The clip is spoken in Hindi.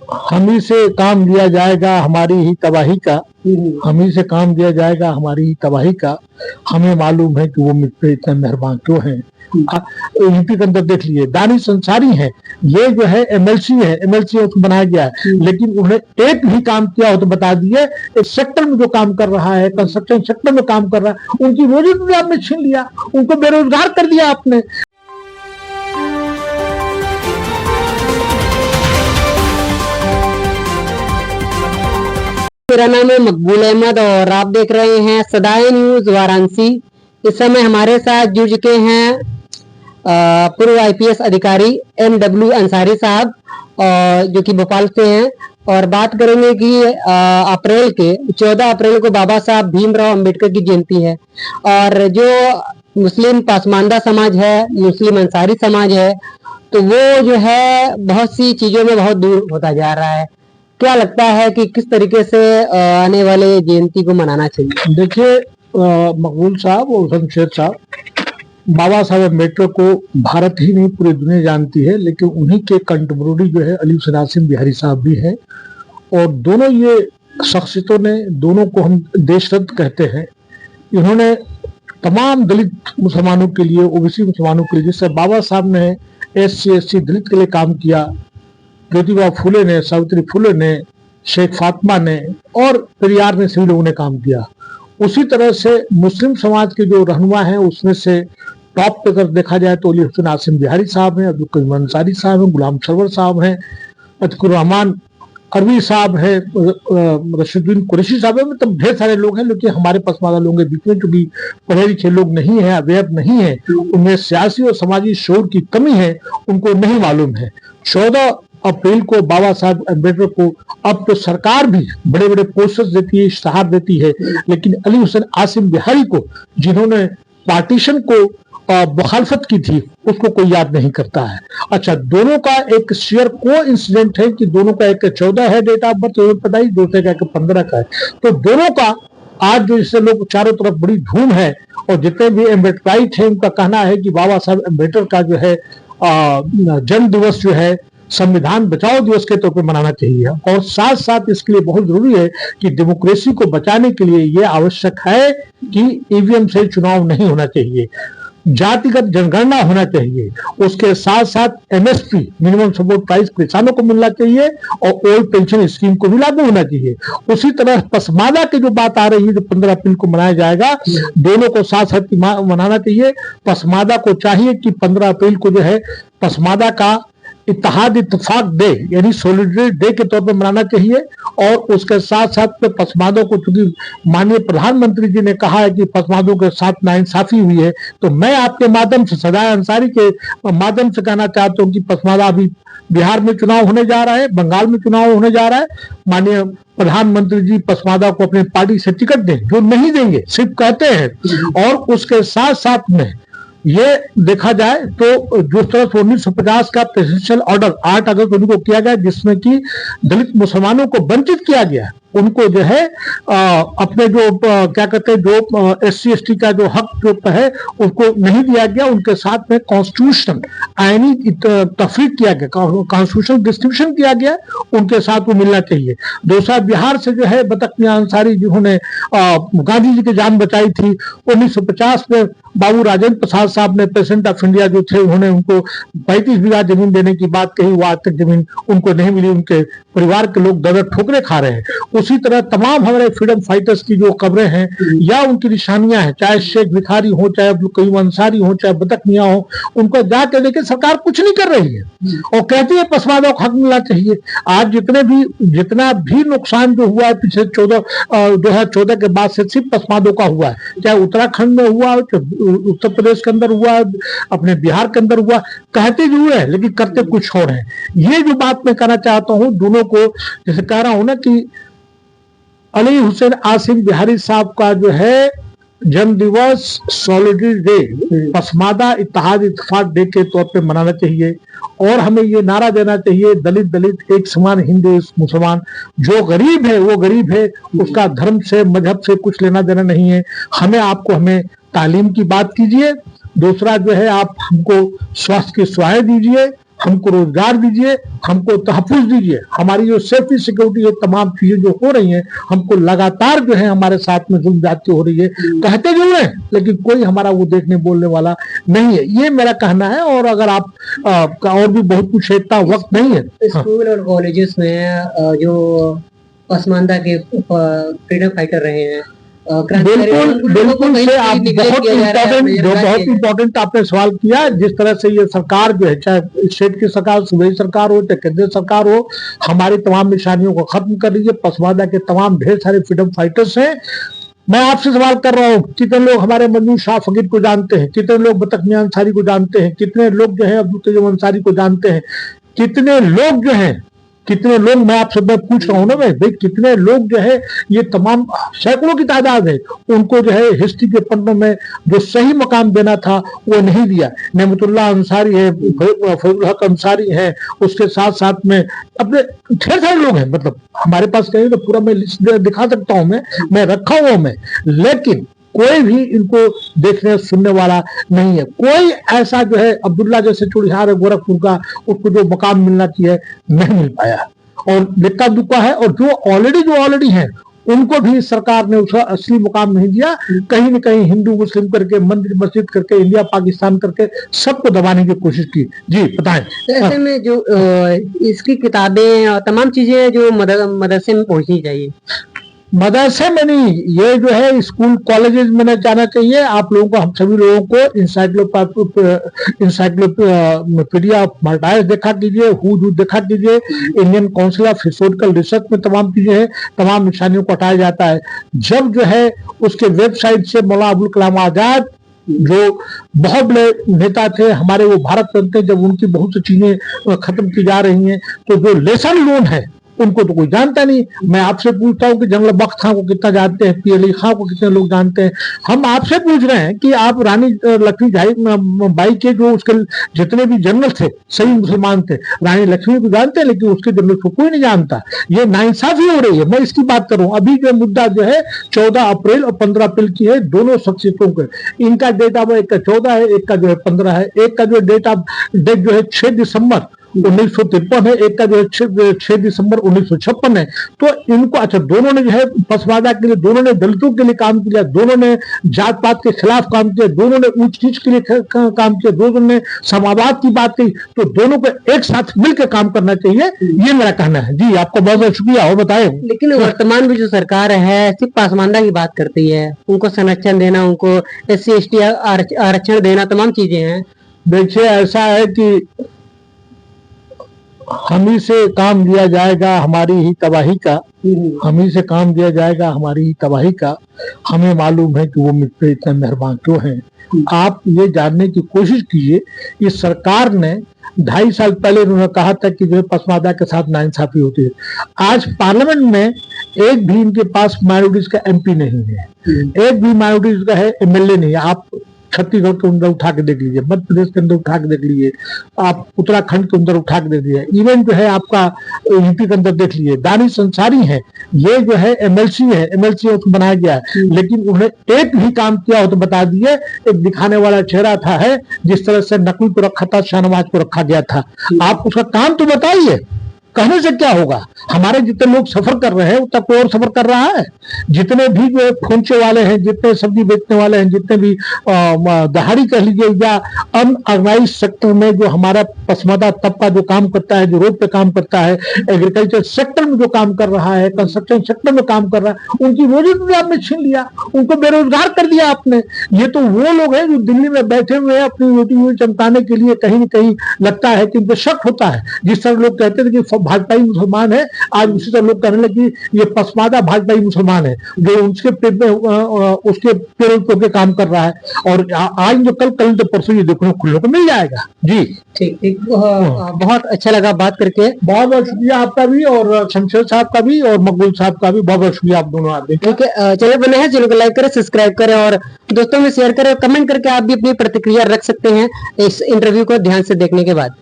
हम ही से काम लिया जाएगा हमारी ही तबाही का, हम ही से काम लिया जाएगा हमारी ही तबाही का, हमें मालूम है कि वो मुझ पे इतना मेहरबान क्यों है। यूपी के अंदर देख लीजिए, दानिश अंसारी है, ये जो है एमएलसी है, एमएलसी उसको बनाया गया है, लेकिन उन्होंने एक भी काम किया हो तो बता दिए। इस सेक्टर में जो काम कर रहा है, कंस्ट्रक्शन सेक्टर में काम कर रहा है, उनकी रोजी रोटी आपने छीन लिया, उनको बेरोजगार कर दिया आपने। मेरा नाम है मकबूल अहमद और आप देख रहे हैं सदाए न्यूज वाराणसी। इस समय हमारे साथ जुड़ चुके हैं पूर्व आईपीएस अधिकारी MW अंसारी साहब, जो कि भोपाल से हैं, और बात करेंगे कि अप्रैल के 14 अप्रैल को बाबा साहब भीमराव अंबेडकर की जयंती है, और जो मुस्लिम पसमानदा समाज है, मुस्लिम अंसारी समाज है, तो वो जो है बहुत सी चीजों में बहुत दूर होता जा रहा है। क्या लगता है कि किस तरीके से आने वाले जयंती को मनाना चाहिए? देखिए मकबूल साहब और शमशेर साहब, बाबा साहब अम्बेडकर को भारत ही नहीं पूरी दुनिया जानती है, लेकिन उन्हीं के कंटेम्पोरेरी जो है अली हुसैन आसिम बिहारी साहब भी हैं, और दोनों ये शख्सियतों ने, दोनों को हम देशरत्न कहते हैं। इन्होंने तमाम दलित मुसलमानों के लिए, ओबीसी मुसलमानों के लिए, जैसे बाबा साहब ने SC SC दलित के लिए काम किया, ज्योतिबा फुले ने, सावित्री फुले ने, शेख फातिमा ने और पेरियार ने, सभी लोगों ने काम किया। उसी तरह से मुस्लिम समाज के जो रहनुमा हैं, उसमें से टॉप पे अगर देखा जाए तो अली हुसैन आसिम बिहारी साहब हैं, अब्दुल करीम अंसारी साहब हैं, गुलाम सरवर साहब हैं, अतिकुर रहमान अरवी साहब है, रशीदुद्दीन कुरैशी साहब है, मतलब ढेर सारे लोग हैं। लेकिन हमारे पसमानदा लोगों के बीच में चूंकि पढ़े लिखे लोग नहीं है, अवेयर नहीं है, उनमें सियासी और समाजी शोर की कमी है, उनको नहीं मालूम है। 14 अप्रैल को बाबा साहब अम्बेडकर को अब तो सरकार भी बड़े बड़े पोस्टर्स देती है, इश्तहार देती है, लेकिन अली हुसैन आसिम बिहारी को, जिन्होंने पार्टीशन को मुखालफत की थी, उसको कोई याद नहीं करता है। अच्छा, दोनों का एक शेयर को इंसिडेंट है कि दोनों का एक 14 है डेट ऑफ बर्थ, पता ही, दूसरे का एक 15 का है। तो दोनों का आज जो इससे लोग चारों तरफ बड़ी धूम है, और जितने भी अम्बेडकराइट है उनका कहना है कि बाबा साहब अम्बेडकर का जो है जन्म दिवस जो है संविधान बचाओ दिवस के तौर पर मनाना चाहिए। और साथ साथ इसके लिए बहुत जरूरी है कि डेमोक्रेसी को बचाने के लिए यह आवश्यक है कि ईवीएम से चुनाव नहीं होना चाहिए, जातिगत जनगणना होना चाहिए, उसके साथ साथ MSP मिनिमम सपोर्ट प्राइस किसानों को मिलना चाहिए, और ओल्ड पेंशन स्कीम को भी लागू होना चाहिए। उसी तरह पसमादा की जो बात आ रही है, जो 15 अप्रैल को मनाया जाएगा, दोनों को साथ साथ मनाना चाहिए। पसमादा को चाहिए कि 15 अप्रैल को जो है पसमादा का इत्तेहाद इत्तेफाक डे यानी सोलिडरिटी डे के तौर पर मनाना चाहिए। और उसके साथ साथ में पसमादों को, चूंकि माननीय प्रधानमंत्री जी ने कहा है कि पसमादों के साथ नाइंसाफी हुई है, तो मैं आपके माध्यम से, सदाए अंसारी के माध्यम से कहना चाहता हूं कि पसमादा अभी बिहार में चुनाव होने जा रहा है, बंगाल में चुनाव होने जा रहा है, माननीय प्रधानमंत्री जी पसमादा को अपनी पार्टी से टिकट दें, जो नहीं देंगे, सिर्फ कहते हैं। और उसके साथ साथ में ये देखा जाए तो जिस तरह से 1950 का प्रेसिडेंशियल ऑर्डर 8 अगस्त उनको किया गया, जिसमें कि दलित मुसलमानों को वंचित किया गया, उनको जो है अपने जो क्या कहते हैं, जो SC ST का जो हक जो है उसको नहीं दिया गया। उनके साथ में कॉन्स्टिट्यूशन आईनी तफरीक किया गया, कॉन्स्टिट्यूशन डिस्ट्रीब्यूशन किया गया, उनके साथ वो मिलना चाहिए। दूसरा, बिहार से जो है बतख मियां अंसारी जिन्होंने गांधी जी की जान बचाई थी, 1950 में बाबू राजेंद्र प्रसाद साहब ने, प्रेसिडेंट ऑफ इंडिया जो थे, उन्होंने उनको 35 बीघा जमीन देने की बात कही, वो आज तक जमीन उनको नहीं मिली, उनके परिवार के लोग दर ठोकरे खा रहे हैं। उसी तरह तमाम हमारे फ्रीडम फाइटर्स की जो खबरें हैं या उनकी निशानियां हैं, चाहे शेख भिखारी हो, चाहे अब्दुल करीम अंसारी हो, चाहे बतख मियां हो, उनको जाके लेके सरकार कुछ नहीं कर रही है और कहती है पसमादों को हक मिलना चाहिए। आज जितना भी नुकसान जो हुआ है पिछले 2014 के बाद से, सिर्फ पसमादों का हुआ है, चाहे उत्तराखंड में हुआ, उत्तर प्रदेश के अंदर हुआ, अपने बिहार के अंदर हुआ, कहते जरूर है लेकिन करते कुछ और है। ये जो बात मैं कहना चाहता हूं दोनों को, जैसे कह रहा हूं ना कि अली हुसैन आसिम बिहारी साहब का जो है जन्म दिवस सॉलिडरिटी डे, पसमादा इत्तेहाद इत्तेफाक डे के तौर पे मनाना चाहिए। और हमें ये नारा देना चाहिए, दलित दलित एक समान, हिंदू मुसलमान, जो गरीब है वो गरीब है, उसका धर्म से, मजहब से कुछ लेना देना नहीं है। हमें तालीम की बात कीजिए, दूसरा जो है आप हमको स्वास्थ्य की सुविधाएं दीजिए, हमको रोजगार दीजिए, हमको तहफ्फुज दीजिए, हमारी जो सेफ्टी सिक्योरिटी है, तमाम चीजें जो हो रही हैं, हमको लगातार जो है हमारे साथ में जुल्म जाती हो रही है, कहते जरूर हैं लेकिन कोई हमारा वो देखने बोलने वाला नहीं है, ये मेरा कहना है। और अगर आप और भी बहुत कुछ है, इतना वक्त नहीं है। स्कूल और कॉलेजेस में जो पसमानदा के फ्रीडम फाइटर रहे हैं, बिल्कुल से आप बहुत इम्पोर्टेंट आपने सवाल किया। जिस तरह से ये सरकार जो है, चाहे स्टेट की सरकार, सूबाई सरकार हो, चाहे केंद्रीय सरकार हो, हमारी तमाम निशानियों को खत्म कर लीजिए। पसमानदा के तमाम ढेर सारे फ्रीडम फाइटर्स हैं। मैं आपसे सवाल कर रहा हूँ, कितने लोग हमारे मजनू शाह फकीर को जानते हैं, कितने लोग बतख मियां अंसारी को जानते हैं, कितने लोग जो है अब्दुल कयूम अंसारी को जानते हैं, कितने लोग जो हैं, कितने लोग, मैं आपसे मैं पूछ रहा हूँ ना भाई, कितने लोग जो है, ये तमाम सैकड़ों की तादाद है, उनको जो है हिस्ट्री के पन्नों में जो सही मकाम देना था वो नहीं दिया। नेमतुल्लाह अंसारी है, फजल हक अंसारी है, उसके साथ साथ में अपने ढेर सारे लोग हैं। मतलब हमारे पास कहीं तो पूरा मैं लिस्ट दिखा सकता हूँ, मैं रखा हुआ मैं, लेकिन कोई भी इनको देखने सुनने वाला नहीं है। कोई ऐसा जो है अब्दुल्ला जैसे चूड़िहार है गोरखपुर का, उसको जो मकाम मिलना चाहिए नहीं मिल पाया, और लिक्का दुक्का है। और जो ऑलरेडी हैं उनको भी सरकार ने उसका असली मुकाम नहीं दिया। कहीं न कहीं हिंदू मुस्लिम करके, मंदिर मस्जिद करके, इंडिया पाकिस्तान करके सबको दबाने की कोशिश की। जी बताएं। ऐसे में जो इसकी किताबें और तमाम चीजें जो मदरसे में पहुंचनी चाहिए, मदरसे में नहीं, ये जो है स्कूल कॉलेजेस में जाना चाहिए। आप लोगों को, हम सभी लोगों को इंसाइक्लोपीडिया ऑफ मर्डाइज देखा कीजिए, हू देखा कीजिए, Indian council of historical research में तमाम चीजें हैं, तमाम निशानियों को हटाया जाता है। जब जो है उसके वेबसाइट से मौलाना अबुल कलाम आजाद जो बहुत बड़े नेता थे हमारे, वो भारत रत्न थे, जब उनकी बहुत सी चीजें खत्म की जा रही हैं, तो जो लेसन लोन है उनको तो कोई जानता नहीं। मैं आपसे पूछता हूँ कि जनरल बख्त खां को कितना जानते हैं, पी अली खां को कितने लोग जानते हैं। हम आपसे पूछ रहे हैं कि आप रानी लक्ष्मीबाई के जो उसके जितने भी जनरल थे सही मुसलमान थे, रानी लक्ष्मी को जानते हैं, लेकिन उसके जनरल को कोई नहीं जानता। ये नाइंसाफी हो रही है। मैं इसकी बात करूँ, अभी जो मुद्दा जो है 14 अप्रैल और 15 अप्रैल की है, दोनों शख्सियतों के, इनका डेट ऑफ, एक का 14 है, एक का जो है 15 है, एक का जो डेट जो है 6 दिसंबर 1953 है, एक का जो है 6 दिसंबर 1956 है। तो इनको, अच्छा, दोनों ने जो है पसमानदा के लिए, दोनों ने दलितों के लिए काम किया, दोनों ने जात पात के खिलाफ काम किया, दोनों ने ऊंच नीच के लिए काम किया, दोनों ने समाजवाद की बात कही। तो दोनों को एक साथ मिलकर काम करना चाहिए, ये मेरा कहना है। जी आपका बहुत बहुत शुक्रिया। और बताएं। लेकिन वर्तमान में जो सरकार है सिर्फ पसमानदा की बात करती है, उनको संरक्षण देना, उनको SC ST आरक्षण देना, तमाम चीजें हैं। देखिए, ऐसा है कि हम ही से काम लिया जाएगा हमारी ही तबाही का, हम ही से काम दिया जाएगा हमारी ही तबाही का। हमें मालूम है कि वो मुझ पे इतना मेहरबान क्यों हैं। आप ये जानने की कोशिश कीजिए, इस सरकार ने 2.5 साल पहले उन्होंने कहा था कि जो पसमानदा के साथ नाइंसाफी होती है। आज पार्लियामेंट में एक भी इनके पास माइनॉरिटीज का MP नहीं है, एक भी माइनॉरिटीज का है MLA नहीं है। आप छत्तीसगढ़ के अंदर उठा के देख लीजिए, मध्य प्रदेश के अंदर उठा के देख लीजिए, आप उत्तराखंड के अंदर उठा के देख लीजिए, इवन जो है आपका यूपी के अंदर देख लीजिए। दानिश अंसारी है, ये जो है MLC उसको बनाया गया है, लेकिन उन्होंने एक भी काम किया हो तो बता दिए। एक दिखाने वाला चेहरा था, है जिस तरह से नकवी को रखा था, शाहनवाज को रखा गया था। आप उसका काम तो बताइए, कहने से क्या होगा। हमारे जितने लोग सफर कर रहे हैं उतना कोई और सफर कर रहा है। जितने भी जो खोंचे वाले हैं, जितने सब्जी बेचने वाले हैं, जितने भी दहाड़ी कह लीजिए या अनऑर्गेनाइज सेक्टर में जो हमारा पसमानदा तबका जो काम करता है, जो रोड पे काम करता है, एग्रीकल्चर सेक्टर में जो काम कर रहा है, कंस्ट्रक्शन सेक्टर में काम कर रहा है, उनकी रोजी रोटी आपने छीन लिया, उनको बेरोजगार कर दिया आपने। ये तो वो लोग हैं जो दिल्ली में बैठे हुए हैं अपनी रोटी चमकाने के लिए। कहीं न कहीं लगता है कि उनको शक होता है। जिस तरह लोग कहते थे कि भाजपाई मुसलमान है, आज उसी तरह लोग कहने लगे ये पसमानदा भाजपाई मुसलमान है, जो उसके पेड़ के काम कर रहा है। और आज जो कल तो परसों ये देखने खुलने को मिल जाएगा। जी ठीक, बहुत अच्छा लगा बात करके। बहुत बहुत शुक्रिया आपका भी, और शमशेर साहब का भी, और मकबूल साहब का भी बहुत बहुत शुक्रिया। आप दोनों आदमी ठीक है, चैनल बने हैं, चैनल को लाइक करें, सब्सक्राइब करें और दोस्तों में शेयर करें, कमेंट करके आप भी अपनी प्रतिक्रिया रख सकते हैं इस इंटरव्यू को ध्यान से देखने के बाद।